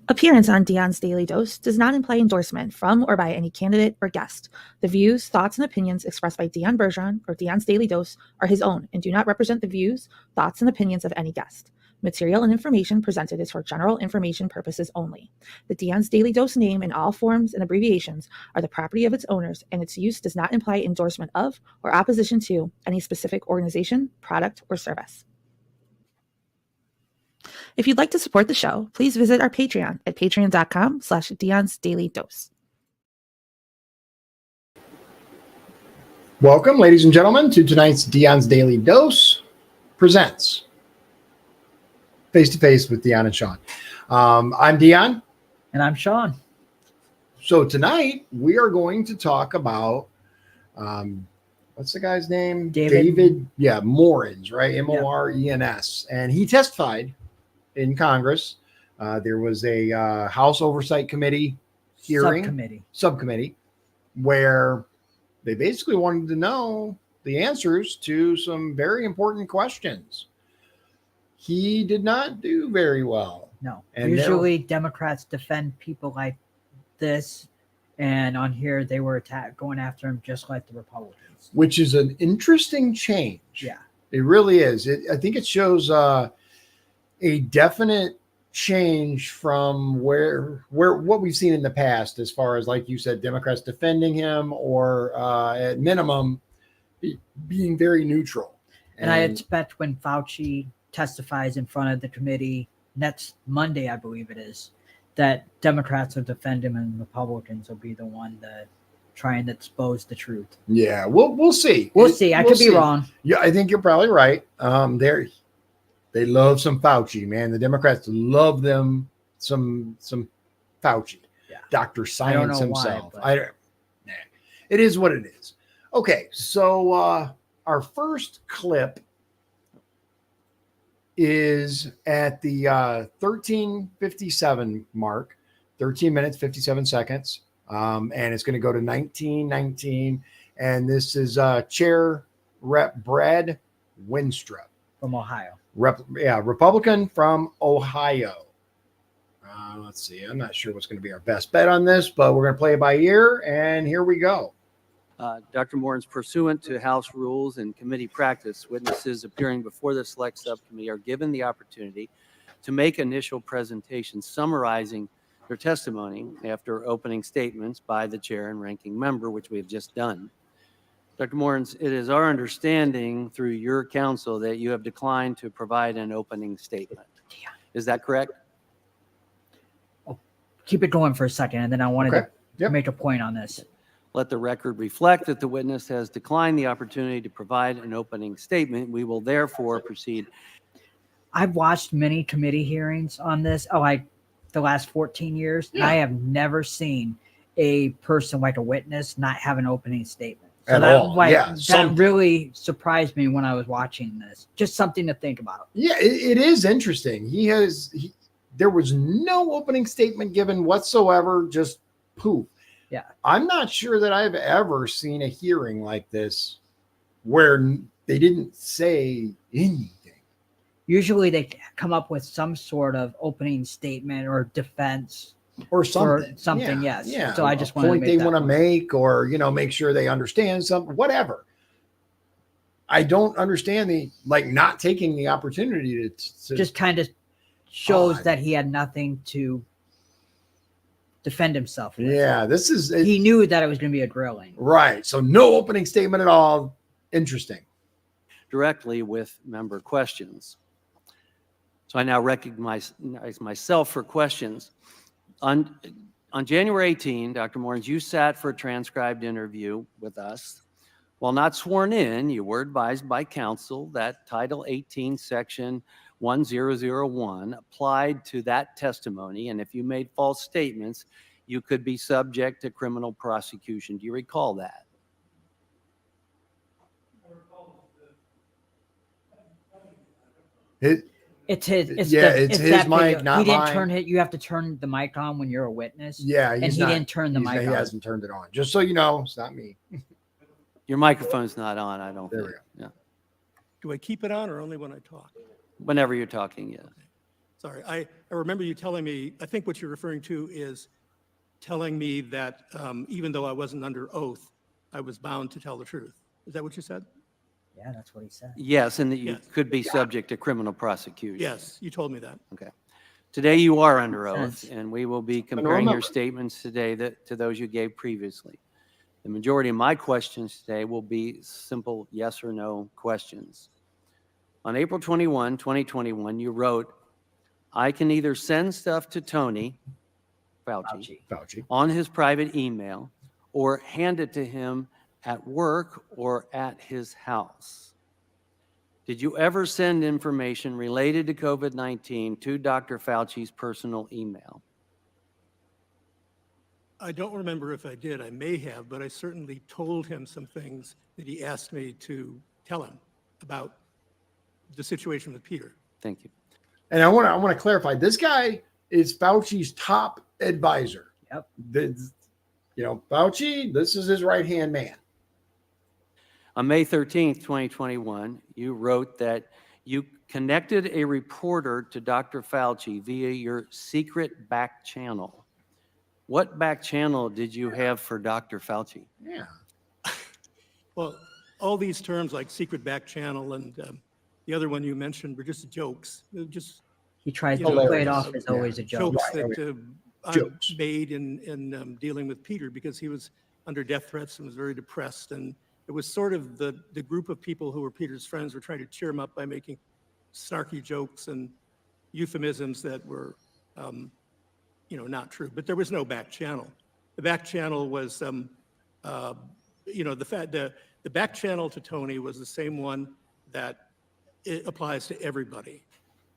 Appearance on Dion's Daily Dose does not imply endorsement from or by any candidate or guest. The views, thoughts, and opinions expressed by Dion Bergeron or Dion's Daily Dose are his own and do not represent the views, thoughts, and opinions of any guest. Material and information presented is for general information purposes only. The Dion's Daily Dose name in all forms and abbreviations are the property of its owners, and its use does not imply endorsement of or opposition to any specific organization, product, or service. If you'd like to support the show, please visit our Patreon at patreon.com/Dion's Daily Dose. Welcome, ladies and gentlemen, to tonight's Dion's Daily Dose presents Face to Face with Dion and Shawn. I'm Dion. And I'm Shawn. So tonight we are going to talk about, what's the guy's name? David. Yeah, Morens, right? Morens. And he testified in Congress. There was a House Oversight Committee hearing. Subcommittee, where they basically wanted to know the answers to some very important questions. He did not do very well. No. And usually Democrats defend people like this, and on here they were going after him just like the Republicans. Which is an interesting change. Yeah. It really is. I think it shows a definite change from where what we've seen in the past, as far as, like you said, Democrats defending him or at minimum being very neutral. And I expect when Fauci testifies in front of the committee next Monday, I believe it is, that Democrats will defend him and Republicans will be the one to try and expose the truth. Yeah, we'll see. We'll see. I could be wrong. Yeah, I think you're probably right. They love some Fauci, man. The Democrats love them some Fauci. Yeah. Dr. Science himself. Why, It is what it is. Okay, so our first clip is at the 13:57 mark, 13 minutes, 57 seconds. And it's going to go to 1919. And this is Chair Rep. Brad Winstrup. From Ohio. Republican from Ohio. Let's see. I'm not sure what's going to be our best bet on this, but we're going to play it by ear, and here we go. Dr. Morens, pursuant to House rules and committee practice, witnesses appearing before the Select Subcommittee are given the opportunity to make initial presentations summarizing their testimony after opening statements by the chair and ranking member, which we have just done. Dr. Morens, it is our understanding through your counsel that you have declined to provide an opening statement. Is that correct? Oh, keep it going for a second, and then I wanted to make a point on this. Let the record reflect that the witness has declined the opportunity to provide an opening statement. We will therefore proceed. I've watched many committee hearings on this, like the last 14 years, and I have never seen a person like a witness not have an opening statement. So that really surprised me when I was watching this. Just something to think about. Yeah, it is interesting. There was no opening statement given whatsoever, just poof. Yeah. I'm not sure that I've ever seen a hearing like this where they didn't say anything. Usually they come up with some sort of opening statement or defense or something. Yes. Yeah. So I just want to make they want to make, or make sure they understand something, whatever. I don't understand the not taking the opportunity to just kind of shows that he had nothing to defend himself with. Yeah, he knew that it was going to be a grilling. Right. So no opening statement at all. Interesting. Directly with member questions. So I now recognize myself for questions. On January 18, Dr. Morens, you sat for a transcribed interview with us. While not sworn in, you were advised by counsel that Title 18, Section 1001 applied to that testimony, and if you made false statements, you could be subject to criminal prosecution. Do you recall that? It's his mic, not mine. He didn't turn it. You have to turn the mic on when you're a witness. Yeah, he didn't turn the mic on. He hasn't turned it on. Just so you know, it's not me. Your microphone's not on, I don't think. There we go. Yeah. Do I keep it on or only when I talk? Whenever you're talking, yes. Sorry, I remember you telling me, I think what you're referring to is telling me that even though I wasn't under oath, I was bound to tell the truth. Is that what you said? Yeah, that's what he said. Yes, and that you Yes. could be subject to criminal prosecution. Yes, you told me that. Okay. Today you are under oath, Sense. and we will be comparing your statements today to those you gave previously. The majority of my questions today will be simple yes or no questions. On April 21, 2021, you wrote, I can either send stuff to Tony Fauci on his private email or hand it to him at work or at his house. Did you ever send information related to COVID-19 to Dr. Fauci's personal email? I don't remember if I did. I may have, but I certainly told him some things that he asked me to tell him about the situation with Peter. Thank you. And I want to clarify, this guy is Fauci's top advisor. Yep. Fauci, this is his right-hand man. On May 13th, 2021, you wrote that you connected a reporter to Dr. Fauci via your secret back channel. What back channel did you have for Dr. Fauci? Yeah. Well, all these terms like secret back channel and the other one you mentioned were just jokes. Just He tries You to know, play it off as always a joke. jokes Right. that I Jokes. made in dealing with Peter because he was under death threats and was very depressed. And it was sort of the group of people who were Peter's friends were trying to cheer him up by making snarky jokes and euphemisms that were, not true. But there was no back channel. The back channel was, the back channel to Tony was the same one that it applies to everybody.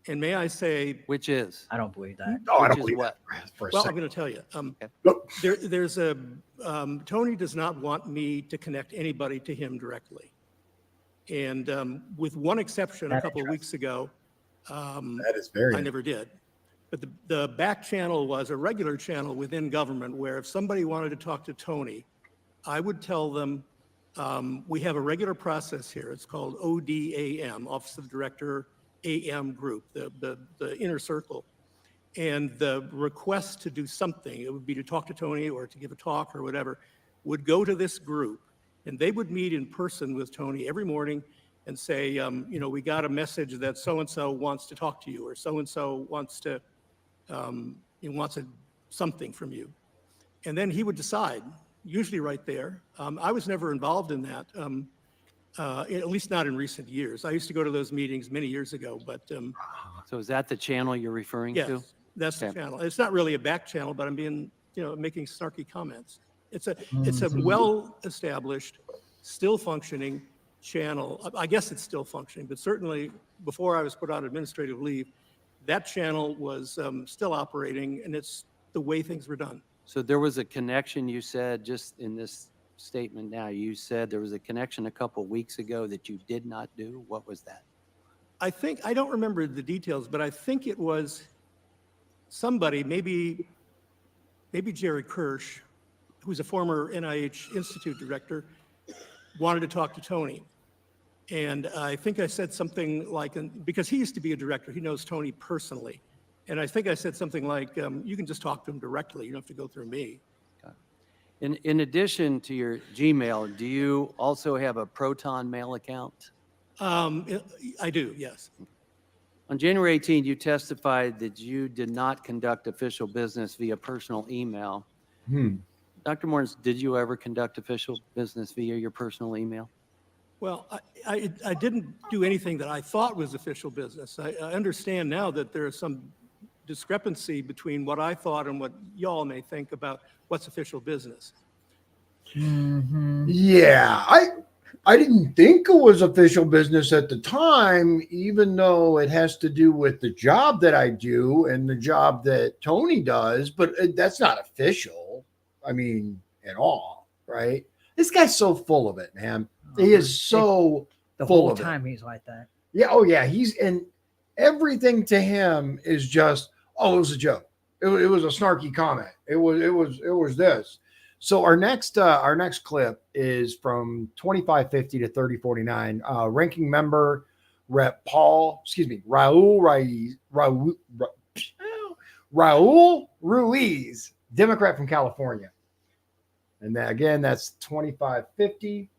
And may I say, Which is? I don't believe that. Oh, I Which don't is believe what? that for a well, I'm second. going to tell you. Look, There's a Tony does not want me to connect anybody to him directly, and with one exception, a couple of weeks ago, that is very. I never did. But the back channel was a regular channel within government where if somebody wanted to talk to Tony, I would tell them we have a regular process here. It's called ODAM, Office of the Director AM Group, the inner circle. And the request to do something, it would be to talk to Tony or to give a talk or whatever, would go to this group. And they would meet in person with Tony every morning and say, we got a message that so-and-so wants to talk to you, or so-and-so wants to, wants something from you. And then he would decide, usually right there. I was never involved in that, at least not in recent years. I used to go to those meetings many years ago, but So is that the channel you're referring to? yes, that's the channel. It's not really a back channel, but I'm being, making snarky comments. It's a well-established, still functioning channel. I guess it's still functioning, but certainly before I was put on administrative leave, that channel was still operating, and it's the way things were done. So there was a connection, you said, just in this statement now, you said there was a connection a couple weeks ago that you did not do. What was that? I don't remember the details, but I think it was somebody, maybe Jerry Kirsch, who's a former NIH Institute director, wanted to talk to Tony. And I think I said something like, because he used to be a director, he knows Tony personally. And I think I said something like, you can just talk to him directly. You don't have to go through me. In addition to your Gmail, do you also have a Proton Mail account? I do, yes. On January 18, you testified that you did not conduct official business via personal email. Dr. Morens, did you ever conduct official business via your personal email? Well, I didn't do anything that I thought was official business. I understand now that there is some discrepancy between what I thought and what y'all may think about what's official business. Yeah, I didn't think it was official business at the time, even though it has to do with the job that I do and the job that Tony does, but that's not official. I mean, at all, right? This guy's so full of it, man. He is so The full whole of it. time he's like that. Yeah. Oh, yeah. And everything to him is just, it was a joke. It was a snarky comment. It was this. So our next clip is from 2550 to 3049. Ranking member Raul Raul Ruiz, Democrat from California. And that, again, that's 2550.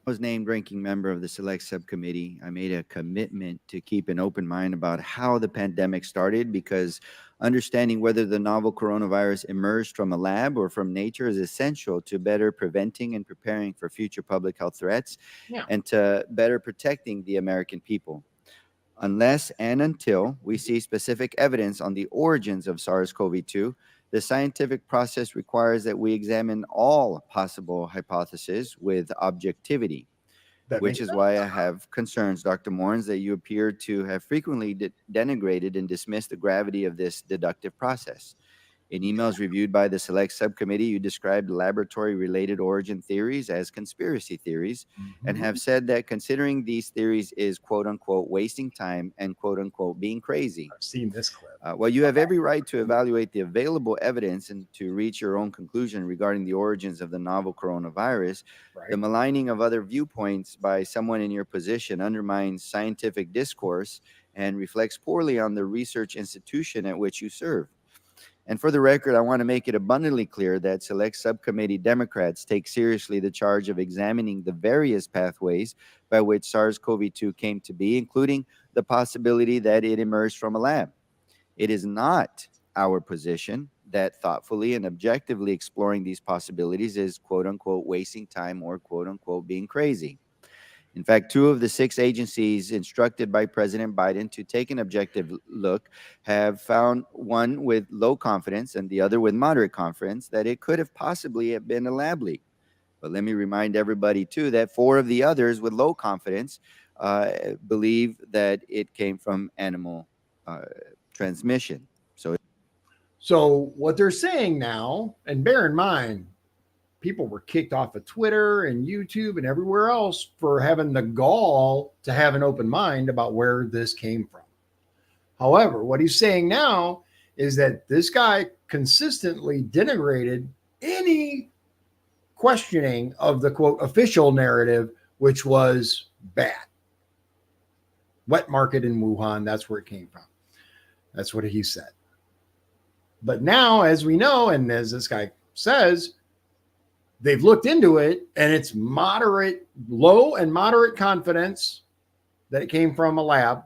I was named ranking member of the select subcommittee. I made a commitment to keep an open mind about how the pandemic started, because understanding whether the novel coronavirus emerged from a lab or from nature is essential to better preventing and preparing for future public health threats, and to better protecting the American people. Unless and until we see specific evidence on the origins of SARS-CoV-2, the scientific process requires that we examine all possible hypotheses with objectivity, which is why I have concerns, Dr. Morens, that you appear to have frequently denigrated and dismissed the gravity of this deductive process. In emails reviewed by the select subcommittee, you described laboratory-related origin theories as conspiracy theories, and have said that considering these theories is quote-unquote wasting time and quote-unquote being crazy. I've seen this clip. Well, you have every right to evaluate the available evidence and to reach your own conclusion regarding the origins of the novel coronavirus. Right. The maligning of other viewpoints by someone in your position undermines scientific discourse and reflects poorly on the research institution at which you serve. And for the record, I want to make it abundantly clear that select subcommittee Democrats take seriously the charge of examining the various pathways by which SARS-CoV-2 came to be, including the possibility that it emerged from a lab. It is not our position that thoughtfully and objectively exploring these possibilities is quote-unquote wasting time or quote-unquote being crazy. In fact, 2 of the 6 agencies instructed by President Biden to take an objective look have found, one with low confidence and the other with moderate confidence, that it could have possibly been a lab leak. But let me remind everybody, too, that 4 of the others with low confidence believe that it came from animal transmission. So what they're saying now, and bear in mind, people were kicked off of Twitter and YouTube and everywhere else for having the gall to have an open mind about where this came from. However, what he's saying now is that this guy consistently denigrated any questioning of the quote official narrative, which was bad. Wet market in Wuhan, that's where it came from. That's what he said. But now, as we know, and as this guy says, they've looked into it, and it's low and moderate confidence that it came from a lab,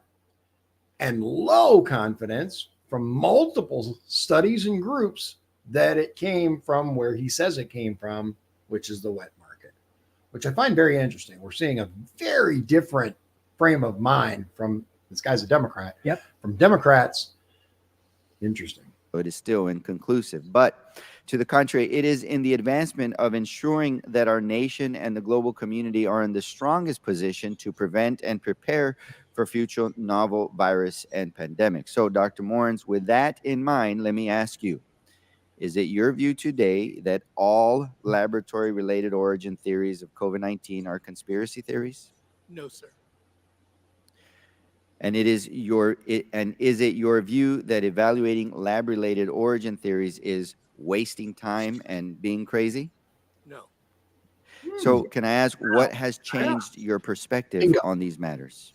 and low confidence from multiple studies and groups that it came from where he says it came from, which is the wet market, which I find very interesting. We're seeing a very different frame of mind from this guy's a Democrat. Yep. From Democrats. Interesting. It is still inconclusive. But to the contrary, it is in the advancement of ensuring that our nation and the global community are in the strongest position to prevent and prepare for future novel virus and pandemics. So, Dr. Morens, with that in mind, let me ask you, is it your view today that all laboratory-related origin theories of COVID-19 are conspiracy theories? No, sir. And is it your view that evaluating lab-related origin theories is wasting time and being crazy? No. So can I ask, what has changed your perspective on these matters?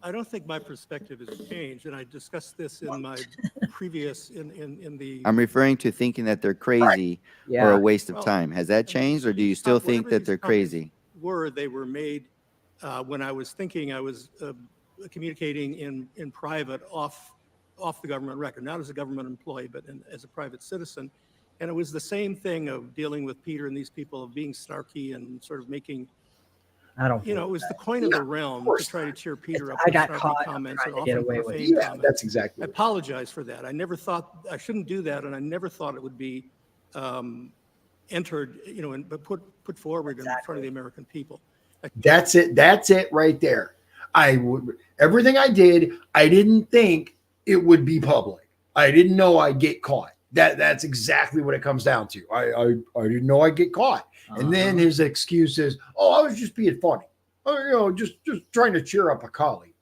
I don't think my perspective has changed, and I discussed this in my previous, in the... I'm referring to thinking that they're crazy or a waste of time. Has that changed, or do you still think that they're crazy? They were made when I was thinking I was communicating in private off the government record, not as a government employee, but as a private citizen. And it was the same thing of dealing with Peter and these people, of being snarky and sort of making, it was the coin of the realm to try to cheer Peter up with snarky comments and often profane comments. That's exactly. I apologize for that. I never thought I shouldn't do that, and I never thought it would be entered, but put forward in front of the American people. That's it. That's it right there. Everything I did, I didn't think it would be public. I didn't know I'd get caught. That's exactly what it comes down to. I didn't know I'd get caught. And then his excuse is, I was just being funny. Just trying to cheer up a colleague.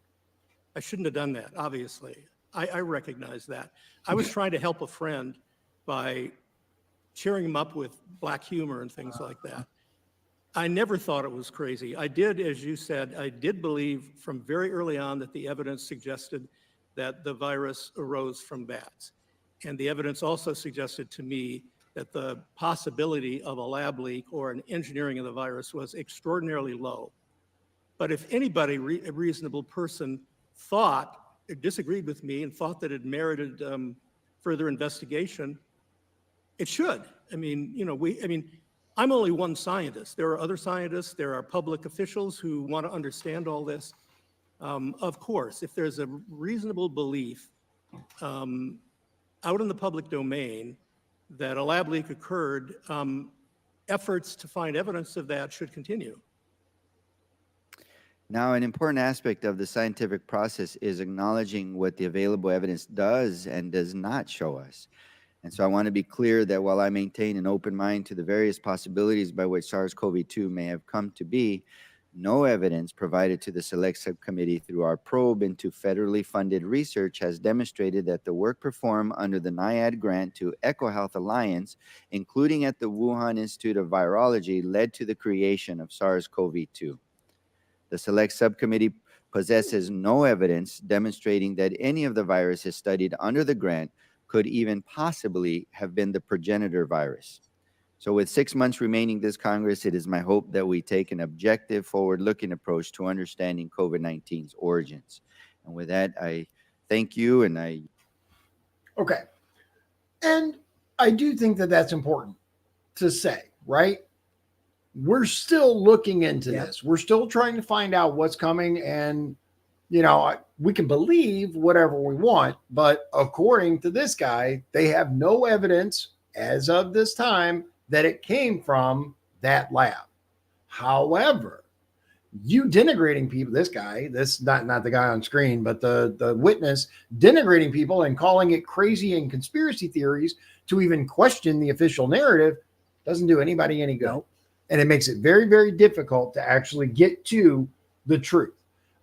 I shouldn't have done that, obviously. I recognize that. I was trying to help a friend by cheering him up with black humor and things like that. I never thought it was crazy. I did, as you said, I did believe from very early on that the evidence suggested that the virus arose from bats. And the evidence also suggested to me that the possibility of a lab leak or an engineering of the virus was extraordinarily low. But if anybody, a reasonable person, thought, or disagreed with me and thought that it merited further investigation, it should. I mean, I'm only one scientist. There are other scientists, there are public officials who want to understand all this. Of course, if there's a reasonable belief out in the public domain that a lab leak occurred, efforts to find evidence of that should continue. Now, an important aspect of the scientific process is acknowledging what the available evidence does and does not show us. And so I want to be clear that while I maintain an open mind to the various possibilities by which SARS-CoV-2 may have come to be, no evidence provided to the Select Subcommittee through our probe into federally funded research has demonstrated that the work performed under the NIAID grant to EcoHealth Alliance, including at the Wuhan Institute of Virology, led to the creation of SARS-CoV-2. The Select Subcommittee possesses no evidence demonstrating that any of the viruses studied under the grant could even possibly have been the progenitor virus. So with 6 months remaining this Congress, it is my hope that we take an objective, forward-looking approach to understanding COVID-19's origins. And with that, I thank you, and I... Okay. And I do think that that's important to say, right? We're still looking into this. We're still trying to find out what's coming, and we can believe whatever we want, but according to this guy, they have no evidence as of this time that it came from that lab. However, you denigrating people, this guy, this not the guy on screen, but the witness denigrating people and calling it crazy and conspiracy theories to even question the official narrative doesn't do anybody any good. Nope. And it makes it very, very difficult to actually get to the truth.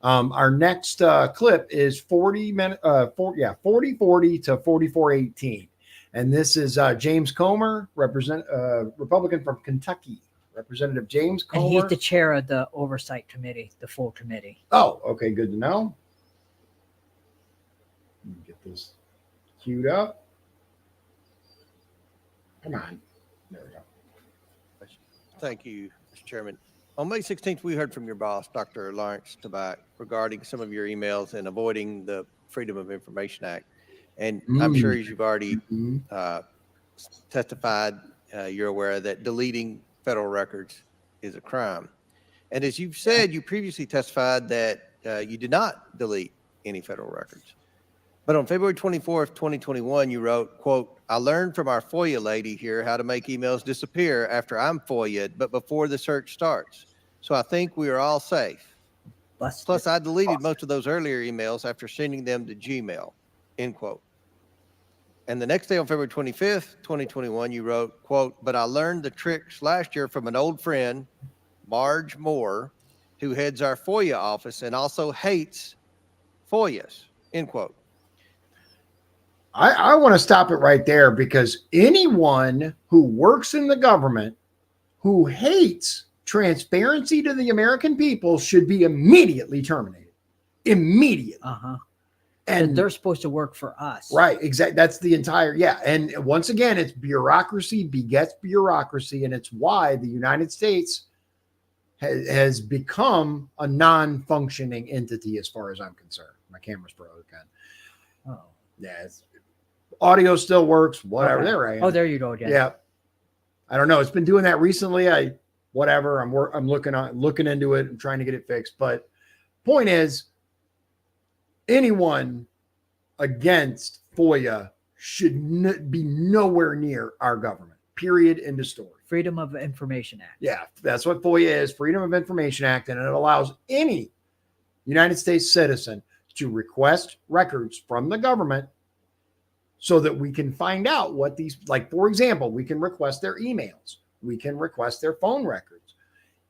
Our next clip is 40 to 44:18. And this is James Comer, Republican from Kentucky. Representative James Comer. And he's the chair of the oversight committee, the full committee. Oh, okay. Good to know. Let me get this queued up. Come on. There we go. Thank you, Mr. Chairman. On May 16th, we heard from your boss, Dr. Lawrence Tabak, regarding some of your emails and avoiding the Freedom of Information Act. And I'm sure as you've already testified, you're aware that deleting federal records is a crime. And as you've said, you previously testified that you did not delete any federal records. But on February 24th, 2021, you wrote, quote, "I learned from our FOIA lady here how to make emails disappear after I'm FOIA'd, but before the search starts. So I think we are all safe. Plus, I deleted most of those earlier emails after sending them to Gmail," end quote. And the next day on February 25th, 2021, you wrote, quote, "But I learned the tricks last year from an old friend, Marge Moore, who heads our FOIA office and also hates FOIAs," end quote. I want to stop it right there, because anyone who works in the government who hates transparency to the American people should be immediately terminated. Immediately. And they're supposed to work for us. Right. Exactly. That's the entire, And once again, it's bureaucracy begets bureaucracy. And it's why the United States has become a non-functioning entity as far as I'm concerned. My camera's broken. Oh. Yeah. Audio still works. Whatever. Okay. There I am. Oh, there you go again. Yeah. I don't know. It's been doing that recently. I'm looking into it and trying to get it fixed. But point is, anyone against FOIA should be nowhere near our government. Period. End of story. Freedom of Information Act. Yeah, that's what FOIA is, Freedom of Information Act, and it allows any United States citizen to request records from the government so that we can find out what these, like, for example, we can request their emails. We can request their phone records.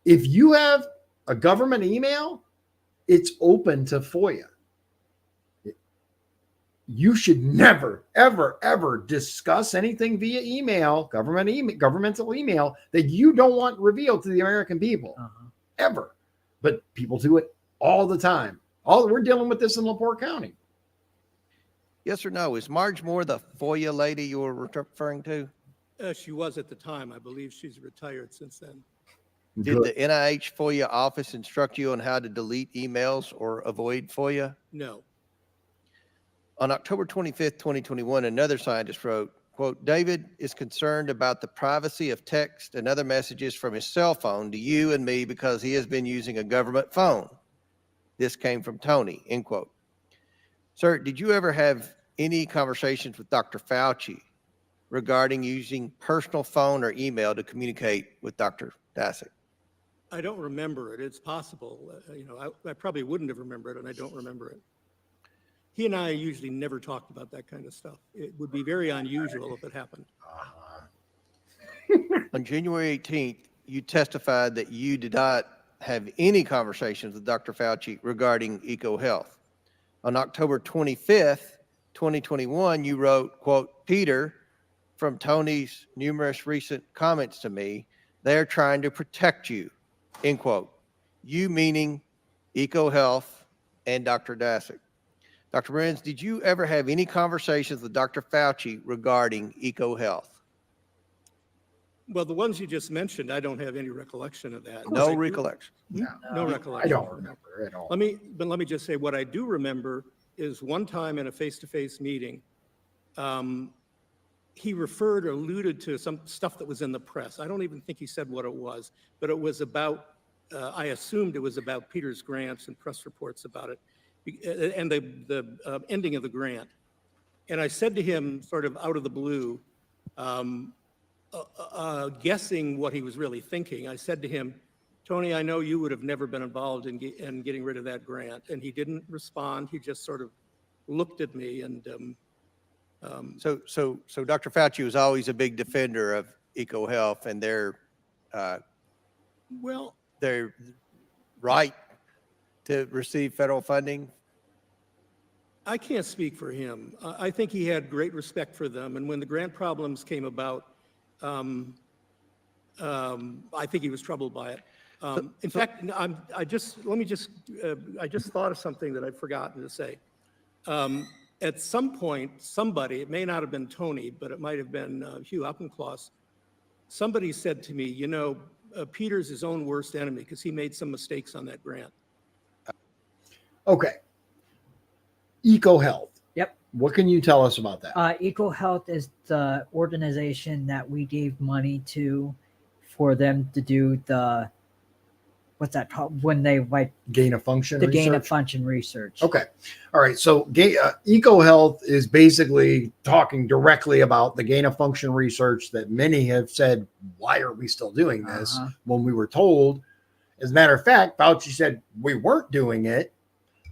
If you have a government email, it's open to FOIA. you should never, ever, ever discuss anything via email, governmental email that you don't want revealed to the American people, ever. But people do it all the time. We're dealing with this in LaPorte County. Yes or no? Is Marge Moore the FOIA lady you were referring to? She was at the time. I believe she's retired since then. Did the NIH FOIA office instruct you on how to delete emails or avoid FOIA? No. On October 25th, 2021, another scientist wrote, quote, David is concerned about the privacy of text and other messages from his cell phone to you and me because he has been using a government phone. This came from Tony, end quote. Sir, did you ever have any conversations with Dr. Fauci regarding using personal phone or email to communicate with Dr. Daszak? I don't remember it. It's possible. I probably wouldn't have remembered it, and I don't remember it. He and I usually never talked about that kind of stuff. It would be very unusual if it happened. On January 18th, you testified that you did not have any conversations with Dr. Fauci regarding EcoHealth. On October 25th, 2021, you wrote, quote, Peter, from Tony's numerous recent comments to me, they're trying to protect you, end quote. You meaning EcoHealth and Dr. Daszak. Dr. Morens, did you ever have any conversations with Dr. Fauci regarding EcoHealth? Well, the ones you just mentioned, I don't have any recollection of that. No recollection. No recollection. I don't remember at all. Let me just say what I do remember is one time in a face-to-face meeting, he referred or alluded to some stuff that was in the press. I don't even think he said what it was, but it was about, I assumed it was about Peter's grants and press reports about it, and the ending of the grant. And I said to him, sort of out of the blue, guessing what he was really thinking, I said to him, Tony, I know you would have never been involved in getting rid of that grant. And he didn't respond. He just sort of looked at me and. So Dr. Fauci was always a big defender of EcoHealth and their right to receive federal funding. I can't speak for him. I think he had great respect for them. And when the grant problems came about, I think he was troubled by it. In fact, I just thought of something that I'd forgotten to say. At some point, somebody, it may not have been Tony, but it might have been Hugh Uppencloss, somebody said to me, Peter's his own worst enemy because he made some mistakes on that grant. Okay. EcoHealth. Yep. What can you tell us about that? EcoHealth is the organization that we gave money to for them to do the, what's that called? When they like gain of function the research? gain of function research. Okay. All right. So EcoHealth is basically talking directly about the gain of function research that many have said, why are we still doing this when we were told? As a matter of fact, Fauci said we weren't doing it.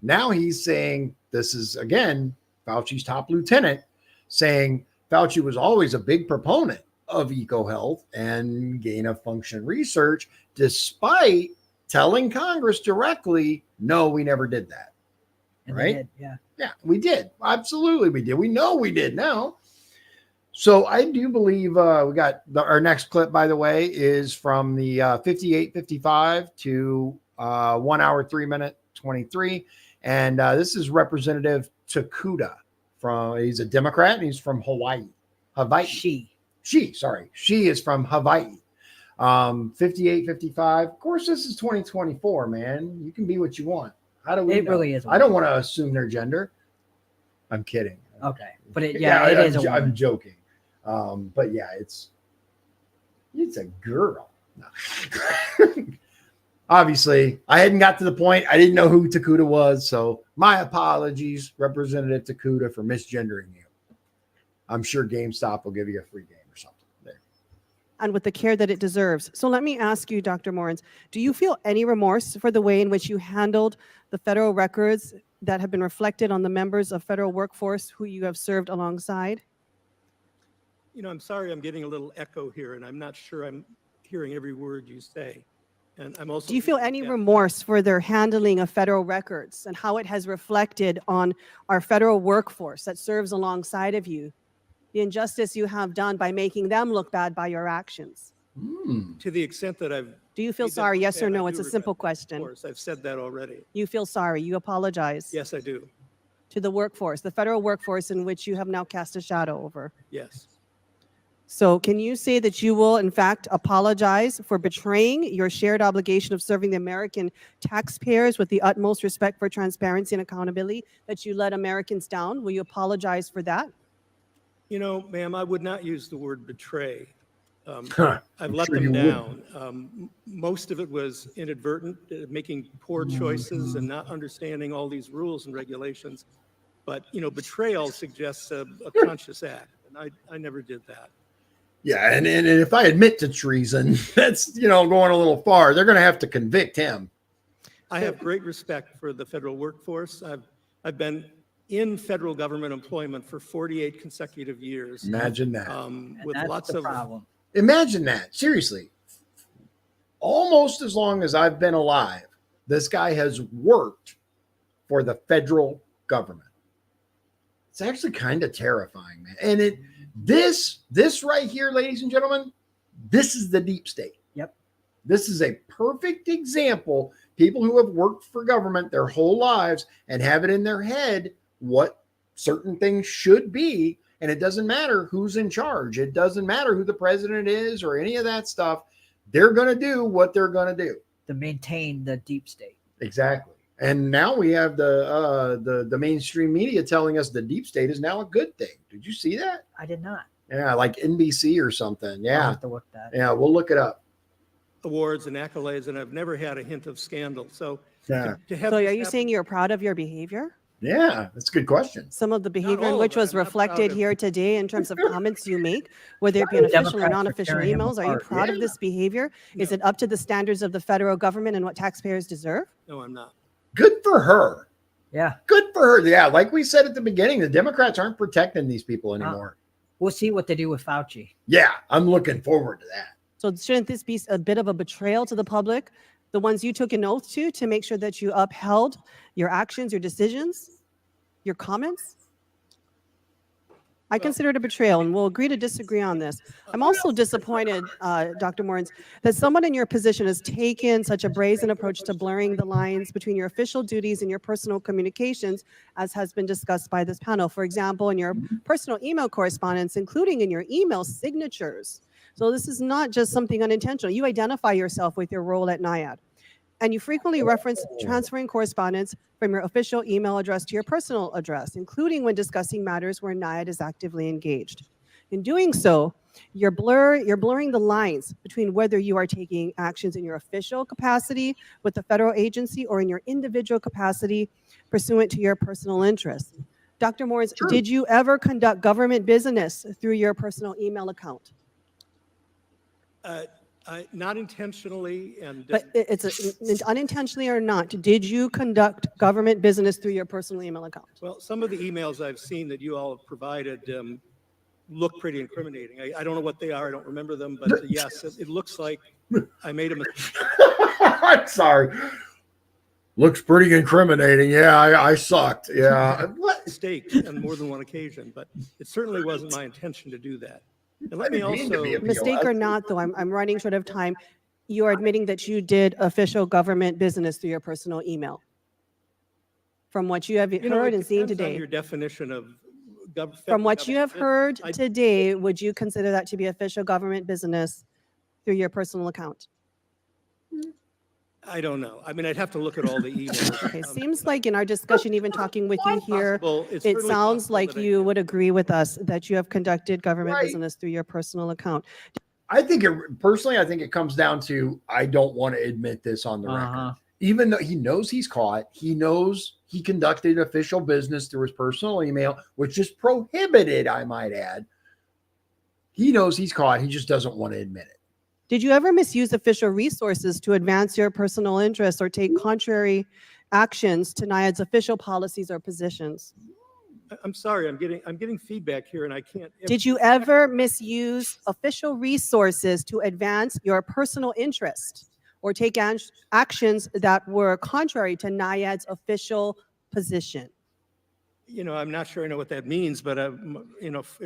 Now he's saying this is, again, Fauci's top lieutenant saying Fauci was always a big proponent of EcoHealth and gain of function research, despite telling Congress directly, no, we never did that. And right? did, yeah. Yeah, we did. Absolutely, we did. We know we did now. So I do believe we got our next clip, by the way, is from the 58:55 to 1 hour, 3 minute, 23. And this is Representative Takuda he's a Democrat and he's from Hawaii. She is from Hawaii. 58:55. Of course, this is 2024, man. You can be what you want. How do we know? Really is. I don't want to assume their gender. I'm kidding. Okay. But it is. I'm joking. But yeah, it's a girl. No. Obviously, I hadn't got to the point. I didn't know who Takuda was. So my apologies, Representative Takuda, for misgendering you. I'm sure GameStop will give you a free game or something there. And with the care that it deserves. So let me ask you, Dr. Morens, do you feel any remorse for the way in which you handled the federal records that have been reflected on the members of federal workforce who you have served alongside? I'm sorry I'm getting a little echo here, and I'm not sure I'm hearing every word you say. And I'm also. Do you feel any yeah. remorse for their handling of federal records and how it has reflected on our federal workforce that serves alongside of you? The injustice you have done by making them look bad by your actions. To the extent that I've. Do you feel made them sorry? look Yes or bad, I no? do It's a regret simple that. question. Of course, I've said that already. You feel sorry. You apologize Yes, I do. to the workforce, the federal workforce in which you have now cast a shadow over. Yes. So can you say that you will, in fact, apologize for betraying your shared obligation of serving the American taxpayers with the utmost respect for transparency and accountability, that you let Americans down? Will you apologize for that? You know, ma'am, I would not use the word betray. Huh, I've I'm let sure them you down. Most of it was inadvertent, making poor choices and not understanding all these rules and regulations. But, you know, betrayal suggests a conscious act, and I never did that. Yeah, and if I admit to treason, that's, you know, going a little far. They're going to have to convict him. I have great respect for the federal workforce. I've been in federal government employment for 48 consecutive years. Imagine that. And With that's lots the of problem. Imagine that. Seriously. Almost as long as I've been alive, this guy has worked for the federal government. It's actually kind of terrifying, man. And this right here, ladies and gentlemen, this is the deep state. Yep. This is a perfect example. People who have worked for government their whole lives and have it in their head what certain things should be. And it doesn't matter who's in charge. It doesn't matter who the president is or any of that stuff. They're going to do what they're going to do. To maintain the deep state. Exactly. And now we have the mainstream media telling us the deep state is now a good thing. Did you see that? I did not. Yeah, like NBC or something. I'll Yeah. have to look that. Yeah, we'll look it up. awards and accolades, and I've never had a hint of scandal. So Yeah. to have So this are you happen- saying you're proud of your behavior? Yeah, that's a good question. Some of the behavior in all of which it. was I'm not proud reflected of- here today in terms of comments you make, whether it be an official or Democrats are non-official tearing him emails, are you apart. proud of Yeah. this behavior? Is it up to the standards of the federal government and what taxpayers deserve? No, I'm not. Good for her. Yeah. Good for her. Yeah, like we said at the beginning, the Democrats aren't protecting these people anymore. We'll see what they do with Fauci. Yeah, I'm looking forward to that. So shouldn't this be a bit of a betrayal to the public, the ones you took an oath to make sure that you upheld your actions, your decisions, your comments? I consider it a betrayal, and we'll agree to disagree on this. I'm also disappointed, Dr. Morens, that someone in your position has taken such a brazen approach to blurring the lines between your official duties and your personal communications, as has been discussed by this panel. For example, in your personal email correspondence, including in your email signatures. So this is not just something unintentional. You identify yourself with your role at NIAD. And you frequently reference transferring correspondence from your official email address to your personal address, including when discussing matters where NIAD is actively engaged. In doing so, you're blurring the lines between whether you are taking actions in your official capacity with the federal agency or in your individual capacity pursuant to your personal interests. Dr. Morens, did you ever conduct government business through your personal email account? Not intentionally, and But unintentionally or not, did you conduct government business through your personal email account? well, some of the emails I've seen that you all have provided look pretty incriminating. I don't know what they are. I don't remember them, but yes, it looks like I made a mistake. I'm sorry. Looks pretty incriminating. Yeah, I sucked. Yeah. What? On more than one occasion, but it certainly wasn't my intention to do that. And let me I didn't mean to be also, a Mistake or not, though, I'm running short of time. You are admitting that you did official government business through your personal email. From what you have you know, heard it and seen depends on today. your definition of From what you have heard I- today, would you consider that to be official government business through your personal account? I don't know. I mean, I'd have to look at all the emails. Okay, seems like in our discussion, even talking with you here, It's it certainly sounds possible like that I you did. would agree with us that you have conducted government Right. business through your personal account. I think personally, I think it comes down to I don't want to admit this on the record. Even though he knows he's caught, he knows he conducted official business through his personal email, which is prohibited, I might add. He knows he's caught. He just doesn't want to admit it. Did you ever misuse official resources to advance your personal interests or take contrary actions to NIAD's official policies or positions? I'm sorry, I'm getting feedback here and I can't. Did you ever misuse official resources to advance your personal interest or take actions that were contrary to NIAID's official position? I'm not sure I know what that means, but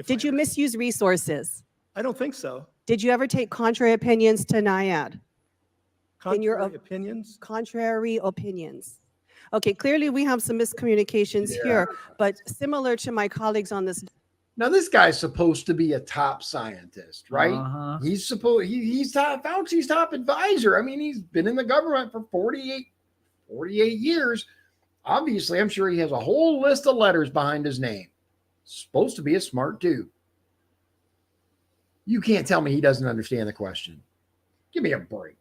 Did you misuse resources? I don't think so. Did you ever take contrary opinions to NIAID? Contrary opinions? Contrary opinions. Okay, clearly we have some miscommunications here, but similar to my colleagues on this. Now, this guy's supposed to be a top scientist, right? He's he's Fauci's top advisor. I mean, he's been in the government for 48 years. Obviously, I'm sure he has a whole list of letters behind his name. Supposed to be a smart dude. You can't tell me he doesn't understand the question. Give me a break.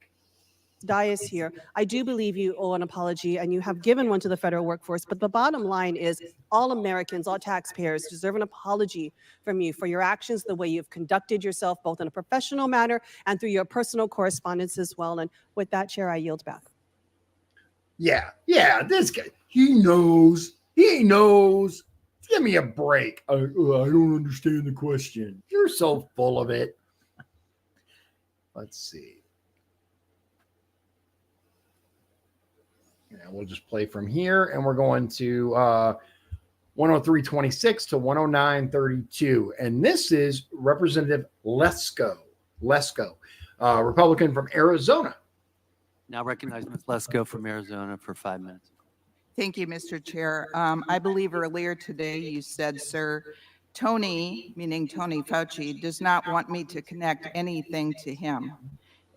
Dais here. I do believe you owe an apology, and you have given one to the federal workforce. But the bottom line is all Americans, all taxpayers deserve an apology from you for your actions, the way you've conducted yourself, both in a professional manner and through your personal correspondence as well. And with that, Chair, I yield back. Yeah, this guy, he knows. He knows. Give me a break. I don't understand the question. You're so full of it. Let's see. Yeah, we'll just play from here, and we're going to 103.26 to 109.32. And this is Representative Lesko, Republican from Arizona. Now recognize Ms. Lesko from Arizona for 5 minutes. Thank you, Mr. Chair. I believe earlier today you said, sir, Tony, meaning Tony Fauci, does not want me to connect anything to him.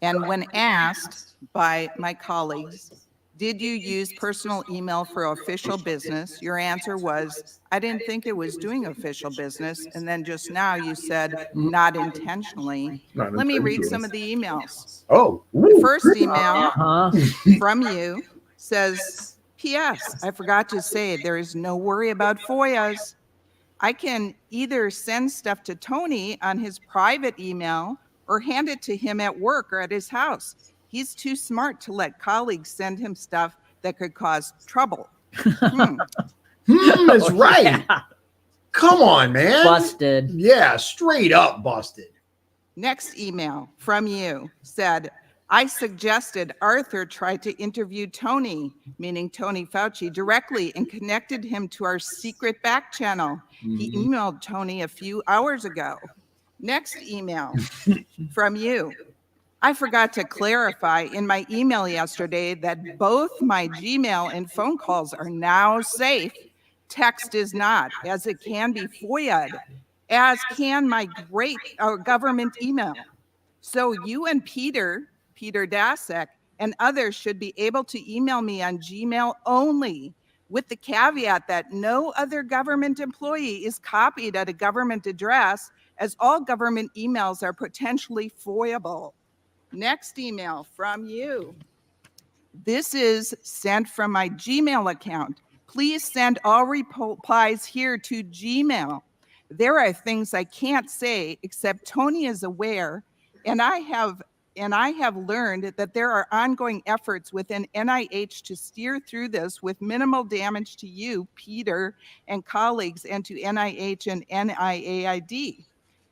And when asked by my colleagues, did you use personal email for official business? Your answer was, I didn't think it was doing official business. And then just now you said, not intentionally. Let me read some of the emails. Oh, the first email from you says, P.S. I forgot to say there is no worry about FOIAs. I can either send stuff to Tony on his private email or hand it to him at work or at his house. He's too smart to let colleagues send him stuff that could cause trouble. That's right. Yeah. Come on, man. Busted. Yeah, straight up busted. Next email from you said, I suggested Arthur try to interview Tony, meaning Tony Fauci, directly and connected him to our secret back channel. He emailed Tony a few hours ago. Next email from you. I forgot to clarify in my email yesterday that both my Gmail and phone calls are now safe. Text is not, as it can be FOIA'd, as can my great government email. So you and Peter Daszak, and others should be able to email me on Gmail only, with the caveat that no other government employee is copied at a government address, as all government emails are potentially FOIAble. Next email from you. This is sent from my Gmail account. Please send all replies here to Gmail. There are things I can't say except Tony is aware, and I have learned that there are ongoing efforts within NIH to steer through this with minimal damage to you, Peter, and colleagues, and to NIH and NIAID.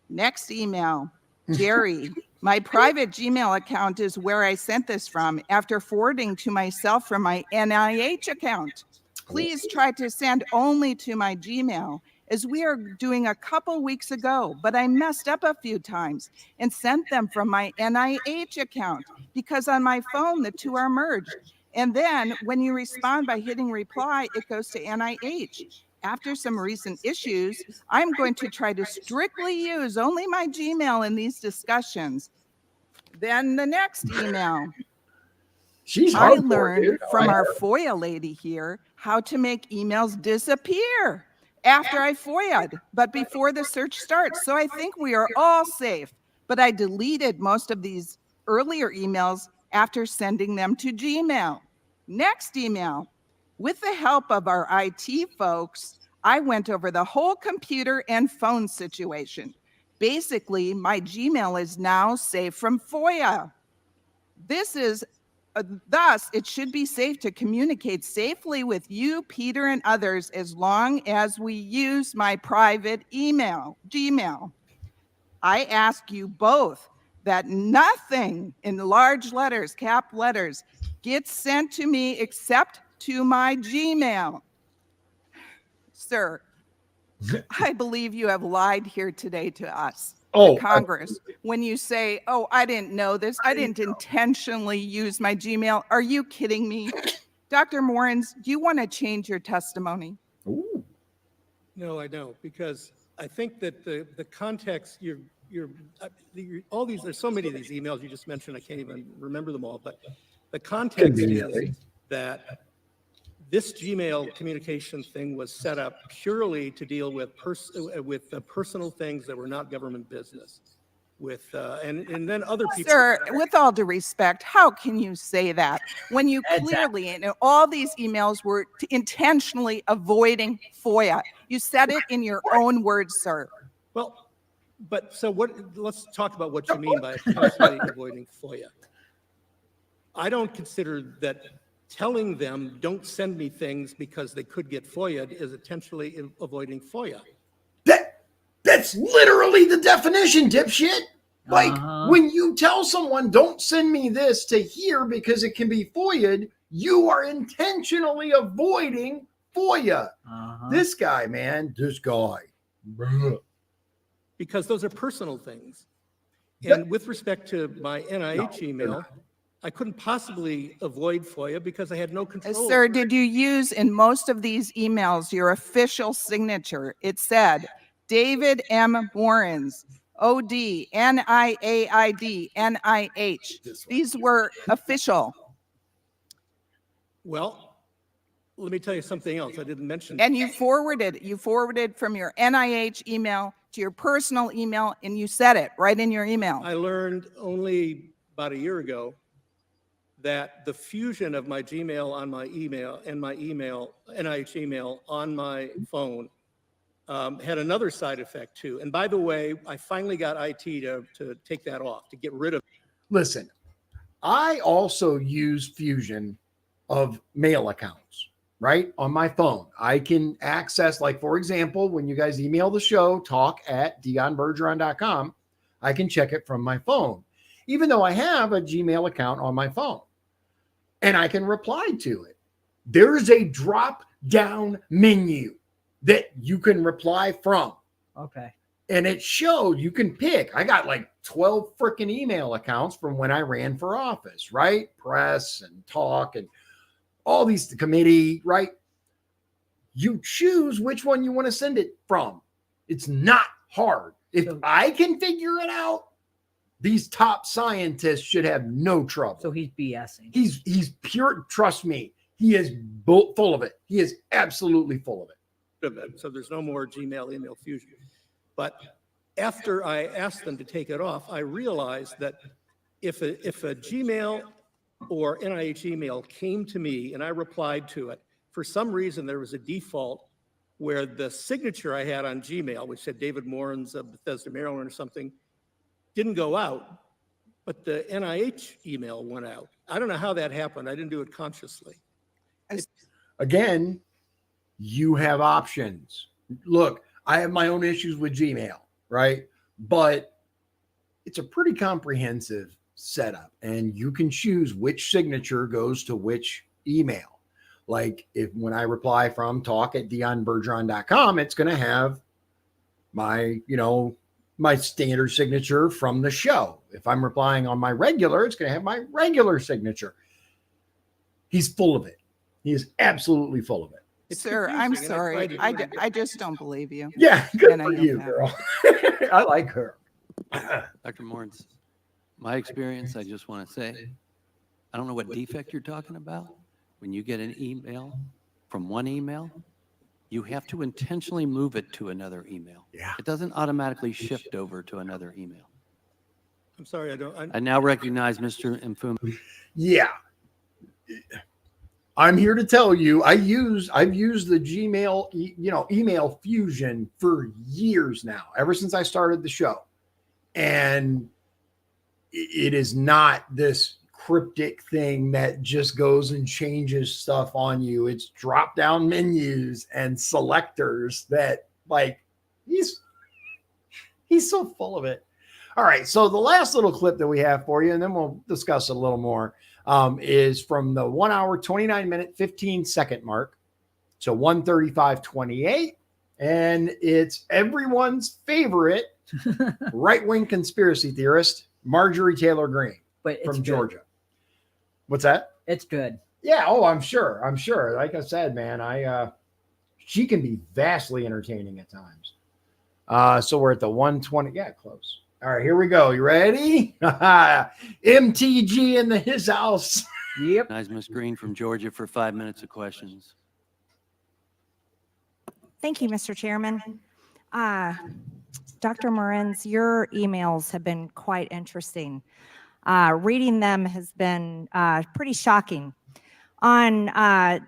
Next email, Jerry. My private Gmail account is where I sent this from after forwarding to myself from my NIH account. Please try to send only to my Gmail, as we are doing a couple weeks ago, but I messed up a few times and sent them from my NIH account because on my phone, the two are merged. And then when you respond by hitting reply, it goes to NIH. After some recent issues, I'm going to try to strictly use only my Gmail in these discussions. Then the next email. I learned from our FOIA lady here how to make emails disappear after I FOIA'd, but before the search starts. So I think we are all safe. But I deleted most of these earlier emails after sending them to Gmail. Next email. With the help of our IT folks, I went over the whole computer and phone situation. Basically, my Gmail is now safe from FOIA. Thus, it should be safe to communicate safely with you, Peter, and others as long as we use my private email, Gmail. I ask you both that nothing in large letters, cap letters, gets sent to me except to my Gmail. Sir, I believe you have lied here today to us, to Congress, when you say, oh, I didn't know this. I didn't intentionally use my Gmail. Are you kidding me? Dr. Morens, do you want to change your testimony? Ooh. No, I don't, because I think that the context, all these, there's so many of these emails you just mentioned, I can't even remember them all, but the context is that this Gmail communication thing was set up purely to deal with personal things that were not government business. And then other people. Sir, with all due respect, how can you say that when you clearly, and all these emails were intentionally avoiding FOIA? You said it in your own words, sir. Well, but so let's talk about what you mean by intentionally avoiding FOIA. I don't consider that telling them don't send me things because they could get FOIA'd is intentionally avoiding FOIA. That's literally the definition, dipshit. Like when you tell someone don't send me this to here because it can be FOIA'd, you are intentionally avoiding FOIA. This guy, man, this guy. Because those are personal things. And with respect to my NIH email, I couldn't possibly avoid FOIA because I had no control. Sir, did you use in most of these emails your official signature? It said, David M. Morens, OD, NIAID, NIH. These were official. Well, let me tell you something else I didn't mention. And you forwarded from your NIH email to your personal email, and you said it right in your email. I learned only about a year ago that the fusion of my Gmail on my email and my email, NIH email on my phone had another side effect too. And by the way, I finally got IT to take that off, to get rid of. Listen, I also use fusion of mail accounts, right? On my phone. I can access, like, for example, when you guys email the show, talk@dionbergeron.com, I can check it from my phone, even though I have a Gmail account on my phone. And I can reply to it. There's a drop down menu that you can reply from. Okay. And it showed you can pick. I got like 12 freaking email accounts from when I ran for office, right? Press and talk and all these committee, right? You choose which one you want to send it from. It's not hard. If I can figure it out, these top scientists should have no trouble. So he's BSing. He's pure. Trust me, he is full of it. He is absolutely full of it. So there's no more Gmail email fusion. But after I asked them to take it off, I realized that if a Gmail or NIH email came to me and I replied to it, for some reason there was a default where the signature I had on Gmail, which said David Morens of Bethesda, Maryland or something, didn't go out, but the NIH email went out. I don't know how that happened. I didn't do it consciously. Again, you have options. Look, I have my own issues with Gmail, right? But it's a pretty comprehensive setup, and you can choose which signature goes to which email. Like when I reply from talk@dionbergeron.com, it's going to have my, my standard signature from the show. If I'm replying on my regular, it's going to have my regular signature. He's full of it. He is absolutely full of it. Sir, I'm sorry. I just don't believe you. Yeah, good for you, girl. I like her. Dr. Morens, my experience, I just want to say, I don't know what defect you're talking about. When you get an email from one email, you have to intentionally move it to another email. Yeah. It doesn't automatically shift over to another email. I'm sorry, I now recognize Mr. Mfumu. Yeah. I'm here to tell you, I've used the Gmail, email fusion for years now, ever since I started the show. And it is not this cryptic thing that just goes and changes stuff on you. It's drop down menus and selectors that, like, he's so full of it. All right. So the last little clip that we have for you, and then we'll discuss a little more, is from the 1 hour, 29 minute, 15-second mark. So 1:35:28. And it's everyone's favorite right-wing conspiracy theorist, Marjorie Taylor Greene from Georgia. What's that? It's good. Yeah. Oh, I'm sure. Like I said, man, she can be vastly entertaining at times. So we're at the 1:20. Yeah, close. All right, here we go. You ready? MTG in his house. Yep. Nice, Ms. Green from Georgia for 5 minutes of questions. Thank you, Mr. Chairman. Dr. Morens, your emails have been quite interesting. Reading them has been pretty shocking. On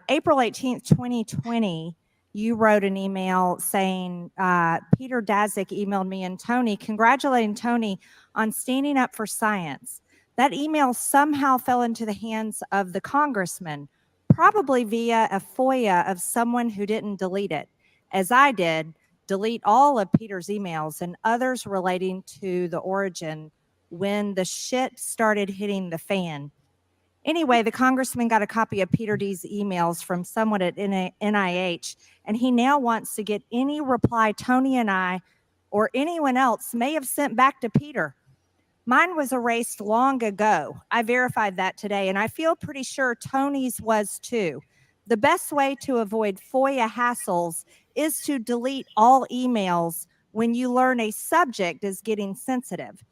April 18th, 2020, you wrote an email saying, Peter Daszak emailed me and Tony, congratulating Tony on standing up for science. That email somehow fell into the hands of the congressman, probably via a FOIA of someone who didn't delete it, as I did, delete all of Peter's emails and others relating to the origin when the shit started hitting the fan. Anyway, the congressman got a copy of Peter D's emails from someone at NIH, and he now wants to get any reply Tony and I or anyone else may have sent back to Peter. Mine was erased long ago. I verified that today, and I feel pretty sure Tony's was too. The best way to avoid FOIA hassles is to delete all emails when you learn a subject is getting sensitive.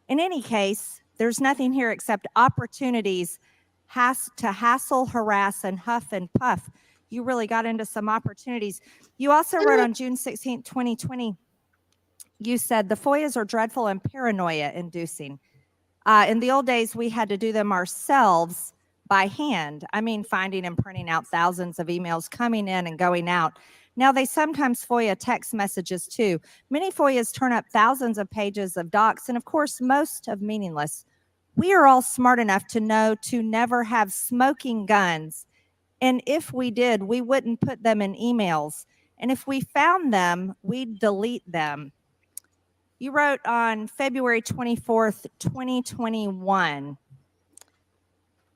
In any case, there's nothing here except opportunities to hassle, harass, and huff and puff. You really got into some opportunities. You also wrote on June 16, 2020, you said the FOIAs are dreadful and paranoia-inducing. In the old days, we had to do them ourselves by hand. I mean, finding and printing out thousands of emails coming in and going out. Now, they sometimes FOIA text messages too. Many FOIAs turn up thousands of pages of docs, and of course, most of meaningless. We are all smart enough to know to never have smoking guns. And if we did, we wouldn't put them in emails. And if we found them, we'd delete them. You wrote on February 24th, 2021,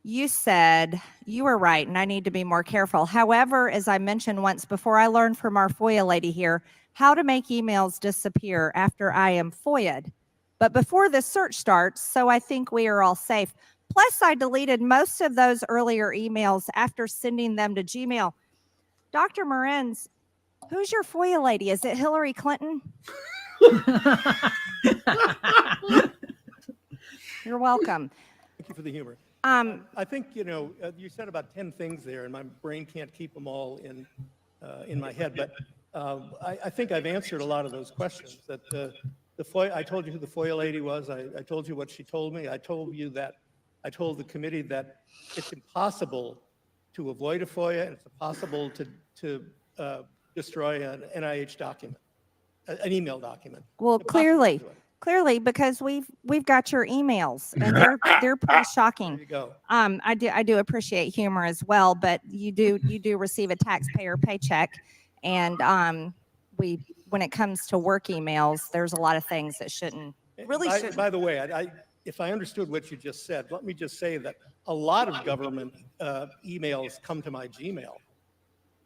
you said, you were right, and I need to be more careful. However, as I mentioned once before, I learned from our FOIA lady here how to make emails disappear after I am FOIA'd. But before the search starts, so I think we are all safe. Plus, I deleted most of those earlier emails after sending them to Gmail. Dr. Morens, who's your FOIA lady? Is it Hillary Clinton? You're welcome. Thank you for the humor. I think, you said about 10 things there, and my brain can't keep them all in my head, but I think I've answered a lot of those questions. That the FOIA, I told you who the FOIA lady was. I told you what she told me. I told the committee that it's impossible to avoid a FOIA, and it's impossible to destroy an NIH document, an email document. Well, clearly, because we've got your emails, and they're pretty shocking. There you go. I do appreciate humor as well, but you do receive a taxpayer paycheck, and when it comes to work emails, there's a lot of things that shouldn't. By the way, if I understood what you just said, let me just say that a lot of government emails come to my Gmail.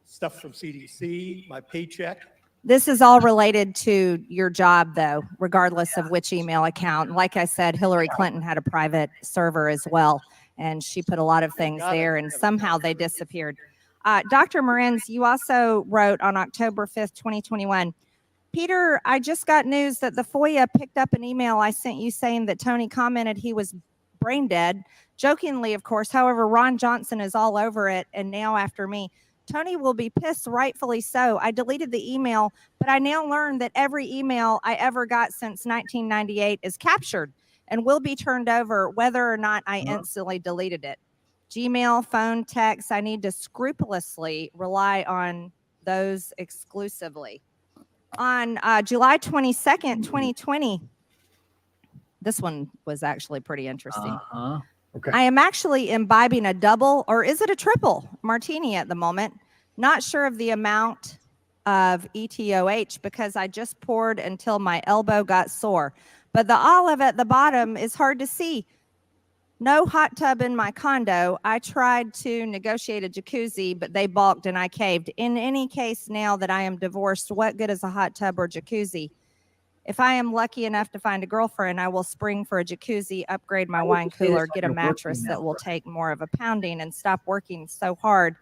Stuff from CDC, my paycheck. This is all related to your job, though, regardless of which email account. Like I said, Hillary Clinton had a private server as well, and she put a lot of things there, and somehow they disappeared. Dr. Morens, you also wrote on October 5th, 2021, Peter, I just got news that the FOIA picked up an email I sent you saying that Tony commented he was brain dead. Jokingly, of course. However, Ron Johnson is all over it, and now after me. Tony will be pissed, rightfully so. I deleted the email, but I now learned that every email I ever got since 1998 is captured and will be turned over whether or not I instantly deleted it. Gmail, phone, text, I need to scrupulously rely on those exclusively. On July 22nd, 2020, this one was actually pretty interesting. Okay. I am actually imbibing a double, or is it a triple, martini at the moment. Not sure of the amount of ETOH because I just poured until my elbow got sore. But the olive at the bottom is hard to see. No hot tub in my condo. I tried to negotiate a jacuzzi, but they balked and I caved. In any case, now that I am divorced, what good is a hot tub or jacuzzi? If I am lucky enough to find a girlfriend, I will spring for a jacuzzi, upgrade my wine cooler, get a mattress that will take more of a pounding, and stop working so hard.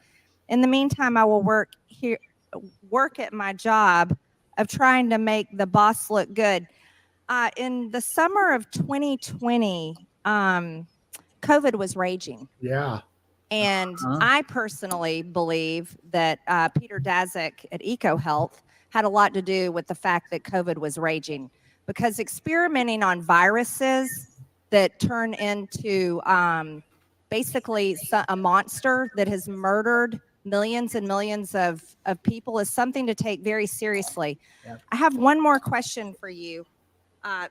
In the meantime, I will work at my job of trying to make the boss look good. In the summer of 2020, COVID was raging. Yeah. And I personally believe that Peter Daszak at EcoHealth had a lot to do with the fact that COVID was raging, because experimenting on viruses that turn into basically a monster that has murdered millions and millions of people is something to take very seriously. Yep. I have one more question for you.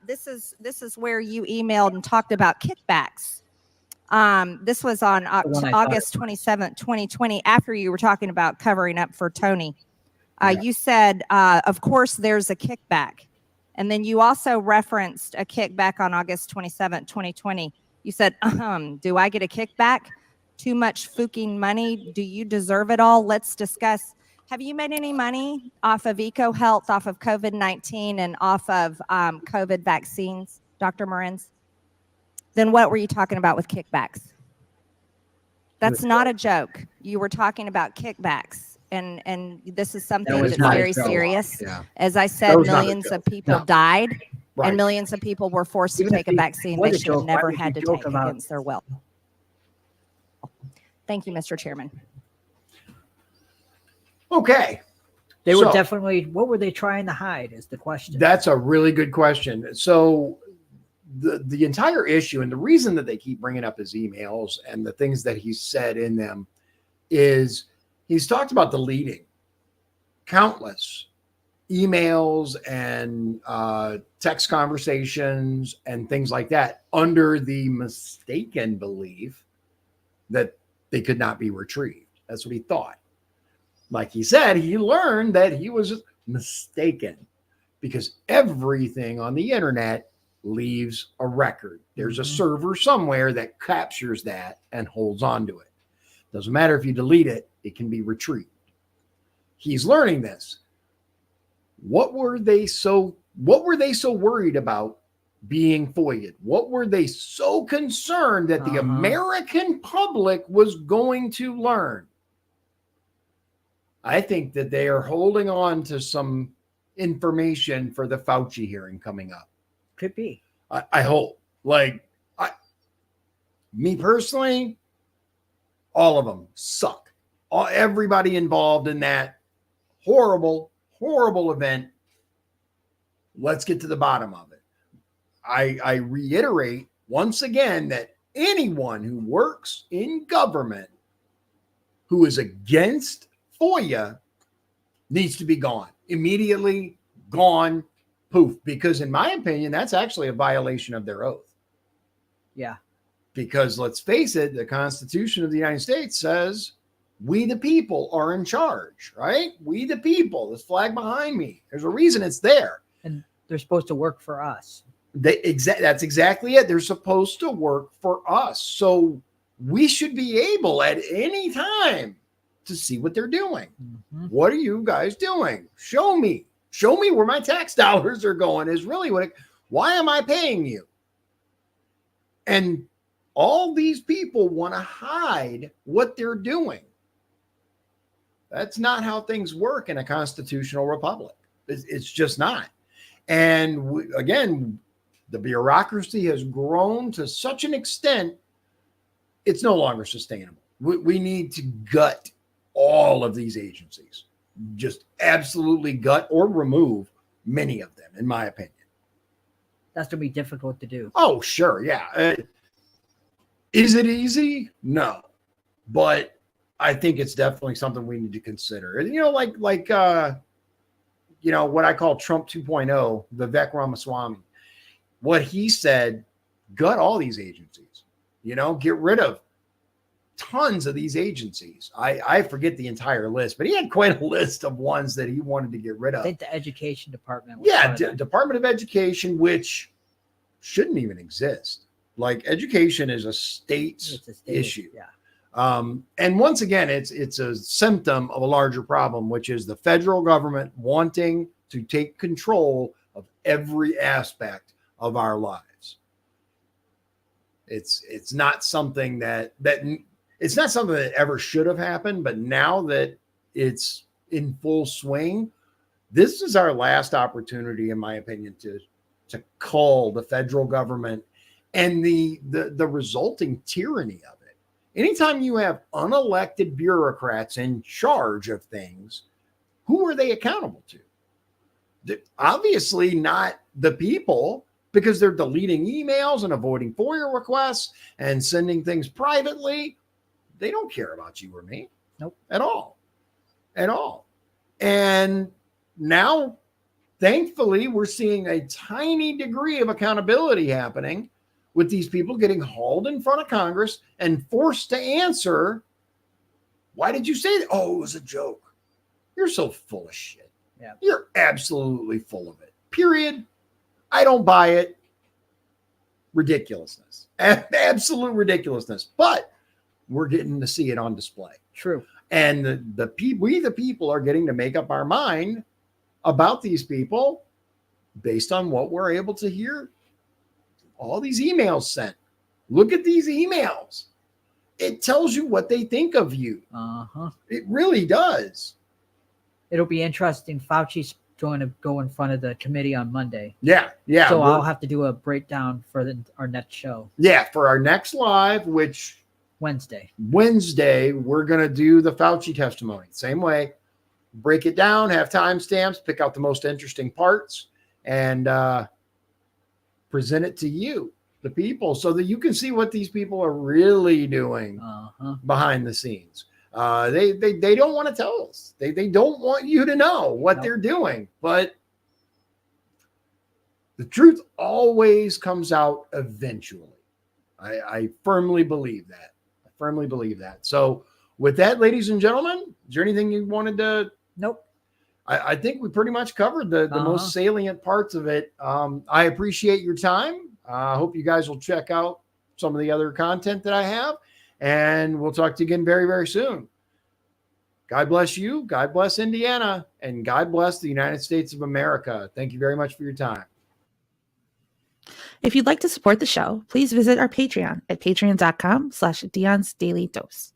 This is where you emailed and talked about kickbacks. This was on August 27th, 2020, after you were talking about covering up for Tony. You said, of course, there's a kickback. And then you also referenced a kickback on August 27th, 2020. You said, do I get a kickback? Too much fucking money? Do you deserve it all? Let's discuss. Have you made any money off of EcoHealth, off of COVID-19, and off of COVID vaccines, Dr. Morens? Then what were you talking about with kickbacks? That's not a joke. You were talking about kickbacks. And this is something that's very serious. Yeah. As I said, millions of people died, and millions of people were forced to take a vaccine they should have never had to take against their will. Thank you, Mr. Chairman. Okay. They were definitely, what were they trying to hide is the question. That's a really good question. So the entire issue, and the reason that they keep bringing up his emails and the things that he said in them, is he's talked about deleting countless emails and text conversations and things like that under the mistaken belief that they could not be retrieved. That's what he thought. Like he said, he learned that he was mistaken, because everything on the internet leaves a record. There's a server somewhere that captures that and holds on to it. Doesn't matter if you delete it, it can be retrieved. He's learning this. What were they so worried about being FOIA'd? What were they so concerned that the American public was going to learn? I think that they are holding on to some information for the Fauci hearing coming up. Could be. I hope. Me personally, all of them suck. Everybody involved in that horrible, horrible event. Let's get to the bottom of it. I reiterate once again that anyone who works in government who is against FOIA needs to be gone. Immediately gone, poof. Because in my opinion, that's actually a violation of their oath. Yeah. Because let's face it, the Constitution of the United States says we the people are in charge, right? We the people, this flag behind me. There's a reason it's there. And they're supposed to work for us. That's exactly it. They're supposed to work for us. So we should be able at any time to see what they're doing. What are you guys doing? Show me where my tax dollars are going is really why am I paying you? And all these people want to hide what they're doing. That's not how things work in a constitutional republic. It's just not. And again, the bureaucracy has grown to such an extent, it's no longer sustainable. We need to gut all of these agencies, just absolutely gut or remove many of them, in my opinion. That's going to be difficult to do. Oh, sure. Yeah. Is it easy? No, but I think it's definitely something we need to consider. You know, like what I call Trump 2.0, Vivek Ramaswamy, what he said, gut all these agencies, get rid of tons of these agencies. I forget the entire list, but he had quite a list of ones that he wanted to get rid of. I think the education department. Department of Education, which shouldn't even exist. Like, education is a state's issue. Yeah. And once again, it's a symptom of a larger problem, which is the federal government wanting to take control of every aspect of our lives. It's not something that it's not something that ever should have happened, but now that it's in full swing, this is our last opportunity, in my opinion, to cull the federal government and the resulting tyranny of it. Anytime you have unelected bureaucrats in charge of things, who are they accountable to? Obviously not the people, because they're deleting emails and avoiding FOIA requests and sending things privately. They don't care about you or me. Nope. At all. And now, thankfully, we're seeing a tiny degree of accountability happening with these people getting hauled in front of Congress and forced to answer, why did you say that? Oh, it was a joke. You're so full of shit. Yeah. You're absolutely full of it. Period. I don't buy it. Ridiculousness. Absolute ridiculousness. But we're getting to see it on display. True. And we the people are getting to make up our mind about these people based on what we're able to hear. All these emails sent. Look at these emails. It tells you what they think of you. It really does. It'll be interesting. Fauci's going to go in front of the committee on Monday. Yeah. So I'll have to do a breakdown for our next show. Yeah, for our next live, which Wednesday, we're going to do the Fauci testimony. Same way. Break it down, have timestamps, pick out the most interesting parts, and present it to you, the people, so that you can see what these people are really doing behind the scenes. They don't want to tell us. They don't want you to know what they're doing. But the truth always comes out eventually. I firmly believe that. So with that, ladies and gentlemen, is there anything you wanted to? Nope. I think we pretty much covered the most salient parts of it. I appreciate your time. I hope you guys will check out some of the other content that I have, and we'll talk to you again very, very soon. God bless you. God bless Indiana, and God bless the United States of America. Thank you very much for your time. If you'd like to support the show, please visit our Patreon at patreon.com/Dion's Daily Dose.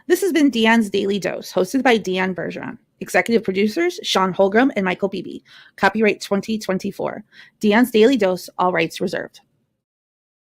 This has been Dion's Daily Dose, hosted by Dion Bergeron. Executive producers, Shawn Holmgren and Michael Beebe. Copyright 2024. Dion's Daily Dose, all rights reserved.